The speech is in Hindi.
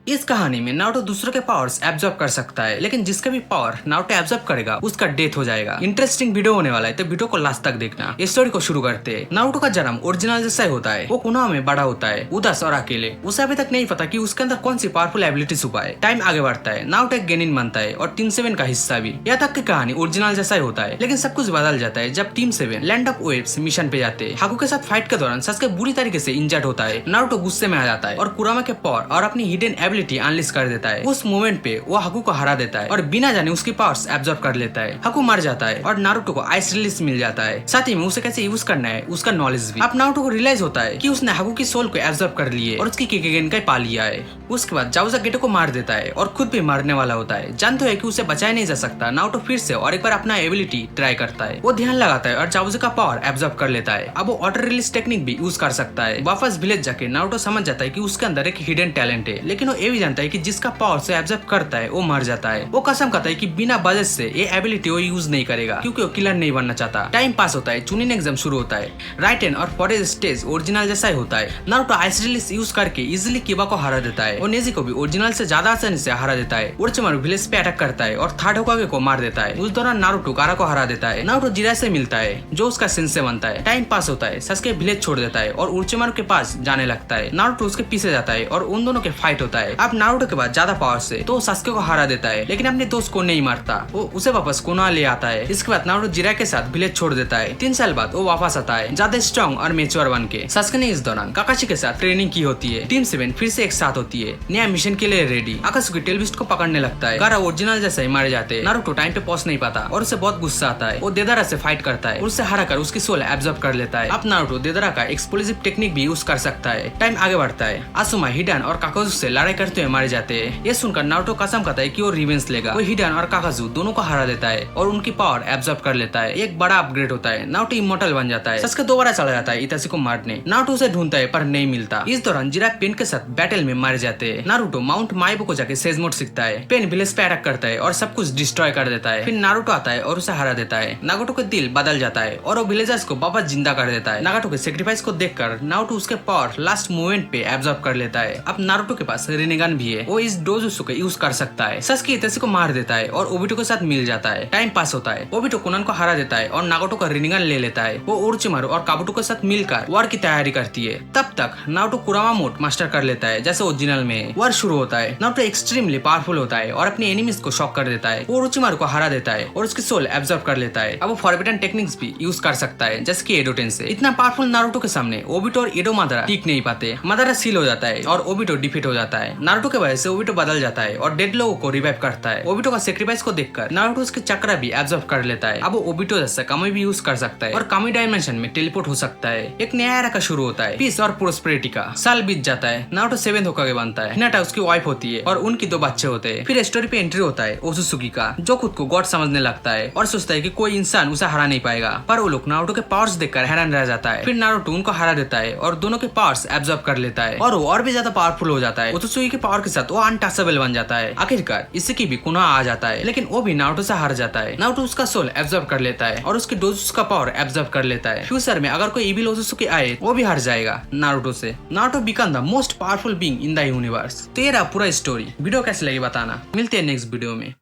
इस कहानी में नारुतो दूसरों के पावर्स एब्जॉर्ब कर सकता है, लेकिन जिसका भी पावर नारुतो एब्जॉर्ब करेगा उसका डेथ हो जाएगा। इंटरेस्टिंग वीडियो होने वाला है, तो वीडियो को लास्ट तक देखना। इस स्टोरी को शुरू करते हैं। नारुतो का जन्म ओरिजिनल जैसा ही होता है। वो कोनोहा में बड़ा होता है, उदास और अकेले। उसे अभी तक नहीं पता कि उसके अंदर कौन सी पावरफुल एबिलिटी छुपा है। टाइम आगे बढ़ता है, नारुतो एक गेनिन बनता है और टीम 7 का हिस्सा भी। यहाँ तक की कहानी ओरिजिनल जैसा ही होता है, लेकिन सब कुछ बदल जाता है जब team 7 land of waves mission पे जाते हैं। हाकू के साथ फाइट के दौरान सस्के बुरी तरीके से इंजर्ड होता है। नारुतो गुस्से में आ जाता है और कुरामा के पावर और अपनी हिडन एबिलिटी अनलिस्ट कर देता है। उस मोमेंट पे वो हाकू को हरा देता है और बिना जाने उसकी पावर्स एब्जॉर्ब कर लेता है। हाकू मर जाता है और नारुतो को आइस रिलीज मिल जाता है। साथ ही में उसे कैसे यूज करना है उसका नॉलेज भी। अब नारुतो को रियलाइज होता है कि उसने हाकू की सोल को एब्जॉर्ब कर लिए और उसकी केकेगेन पा लिया है। उसके बाद जाउजा गेटो को मार देता है और खुद भी मरने वाला होता है। जानते है कि उसे बचाया नहीं जा सकता। नारुतो फिर से और एक बार अपना एबिलिटी ट्राई करता है। वो ध्यान लगाता है और जाउजा का पावर एब्जॉर्ब कर लेता है। अब वो ऑटो रिलीज टेक्निक भी यूज कर सकता है। वापस विलेज जाके नारुतो समझ जाता है कि उसके अंदर एक हिडन टैलेंट है, लेकिन वो ये भी जानता है कि जिसका पावर से एब्जॉर्ब करता है वो मर जाता है। वो कसम खाता है कि बिना बजट से ये एबिलिटी वो यूज नहीं करेगा, क्योंकि वो किलर नहीं बनना चाहता। टाइम पास होता है, चुनिन एग्जाम शुरू होता है। राइटेन और फॉरेस्ट स्टेज ओरिजिनल जैसा ही होता है। नारुतो आइस रिलीज यूज करके इजिली किबा को हरा देता है और नेजी को भी ओरिजिनल से ज्यादा आसानी से हरा देता है। ओरोचिमारू विलेज पे अटैक करता है और थर्ड होकागे को मार देता है। उस दौरान नारुतो गारा को हरा देता है। नारुतो जिरा से मिलता है जो उसका सेंसे बनता है। टाइम पास होता है, सस्के विलेज छोड़ देता है और ओरोचिमारू के पास जाने लगता है। नारुतो उसके पीछे जाता है और उन दोनों के फाइट होता है। अब नारुतो के बाद ज्यादा पावर से तो सस्के को हरा देता है, लेकिन अपने दोस्त को नहीं मारता। वो उसे वापस कोनोहा ले आता है। इसके बाद नारुतो जिरा के साथ विलेज छोड़ देता है। 3 साल बाद वो वापस आता है, ज्यादा स्ट्रॉन्ग और मेच्योर बन के। सस्के ने इस दौरान काकाशी के साथ ट्रेनिंग की होती है। टीम 7 फिर से एक साथ होती है, नया मिशन के लिए रेडी। आकाशुकी टेलबिस्ट को पकड़ने लगता है। गारा ओरिजिनल जैसे ही मारे जाते हैं। नारुतो टाइम पे पहुंच नहीं पाता और उसे बहुत गुस्सा आता है। वो देदारा से फाइट करता है, उससे हरा कर उसकी सोल एब्जॉर्ब कर लेता है। अब नारुतो देदारा का एक्सप्लोसिव टेक्निक भी यूज कर सकता है। टाइम आगे बढ़ता है। आसुमा, हिडन और काकाजू से लड़ाई करते हुए मारे जाते हैं। ये सुनकर नारुतो कसम खाता है कि वो रिवेंज लेगा। वो हिडन और काकाजू दोनों को हरा देता है और उनकी पावर एब्जॉर्ब कर लेता है। एक बड़ा अपग्रेड होता है। नारुतो इमोर्टल बन जाता है। सस्के दोबारा चला जाता है इताची को मारने। नारुतो उसे ढूंढता है पर नहीं मिलता। इस दौरान जिरा पेन के साथ बैटल में मारे जाते हैं। नारुतो माउंट माइबो को जाके सेज मोड सीखता है। पेन विलेज पे अटैक करता है और सब कुछ डिस्ट्रॉय कर देता है। फिर नारुतो आता है और उसे हरा देता है। नागोटो का दिल बदल जाता है और वो विलेजर्स को वापस जिंदा कर देता है। नागोटो के सेक्रीफाइस को देखकर नारुतो उसके पावर लास्ट मोमेंट पे एब्जॉर्ब कर लेता है। अब नारुतो के पास रिनेगन भी है। वो इस डोजुत्सु को यूज कर सकता है। सस्के इताची को मार देता है और ओबिटो के साथ मिल जाता है। टाइम पास होता है। ओबिटो कोनान को हरा देता है और नागोटो का रिनेगन ले लेता है। वो ओरोचिमारू और काबुटो के साथ मिलकर वॉर की तैयारी करती है। तब तक नारुतो कुरामा मोड मास्टर कर लेता है जैसे ओरिजिनल में। वॉर शुरू होता है। नारुतो एक्सट्रीमली पावरफुल होता है और अपने एनिमीज को शॉक कर देता है। वो ओरोचिमारू को हरा देता है और उसकी सोल एब्जॉर्ब कर लेता है। अब वो फॉरबिडन टेक्निक्स भी यूज कर सकता है, जैसे कि एडो टेंसेई। इतना पावरफुल नारुतो के सामने ओबिटो और एडो मादारा टिक नहीं पाते। मादारा सील हो जाता है और ओबिटो डिफीट हो जाता है। नारुतो के वजह से ओबिटो बदल जाता है और डेड लोगों को रिवाइव करता है। ओबिटो का सेक्रीफाइस को देखकर नारुतो उसके चक्रा भी एब्जॉर्ब कर लेता है। अब वो ओबिटो जैसा कामी भी यूज कर सकता है और कामी डायमेंशन में टेलीपोर्ट हो सकता है। एक नया एरा का शुरू होता है, पीस और प्रोस्पेरिटी का। साल बीत जाता है। नारुतो 7th होकागे बनता है। हिनाटा उसकी वाइफ होती है और उनकी 2 बच्चे होते हैं। फिर स्टोरी पे एंट्री होता है ओत्सुकी का, जो खुद को गॉड समझने लगता है और सोचता है कि कोई इंसान उसे हरा नहीं पाएगा। पर वो लोग नारुतो के पावर्स देखकर हैरान रह जाता है। फिर नारुतो उनको हरा देता है और दोनों के पावर्स एब्जॉर्ब कर लेता है और वो और भी ज्यादा पावरफुल हो जाता है। ओत्सुकी के पावर के साथ वो अनटचेबल बन जाता है। आखिरकार इसकी भी कोनोहा आ जाता है, लेकिन वो भी नारुतो से हार जाता है। नारुतो उसका सोल एब्जॉर्ब कर लेता है और उसके डोजुत्सु का पावर एब्जॉर्ब कर लेता है। फ्यूचर में अगर कोई इविल ओत्सुकी आए वो भी हार जाएगा नारुतो से। Naruto become the most powerful being in the universe. तो ये रहा पूरा स्टोरी। वीडियो कैसे लगी बताना। मिलते हैं नेक्स्ट वीडियो में।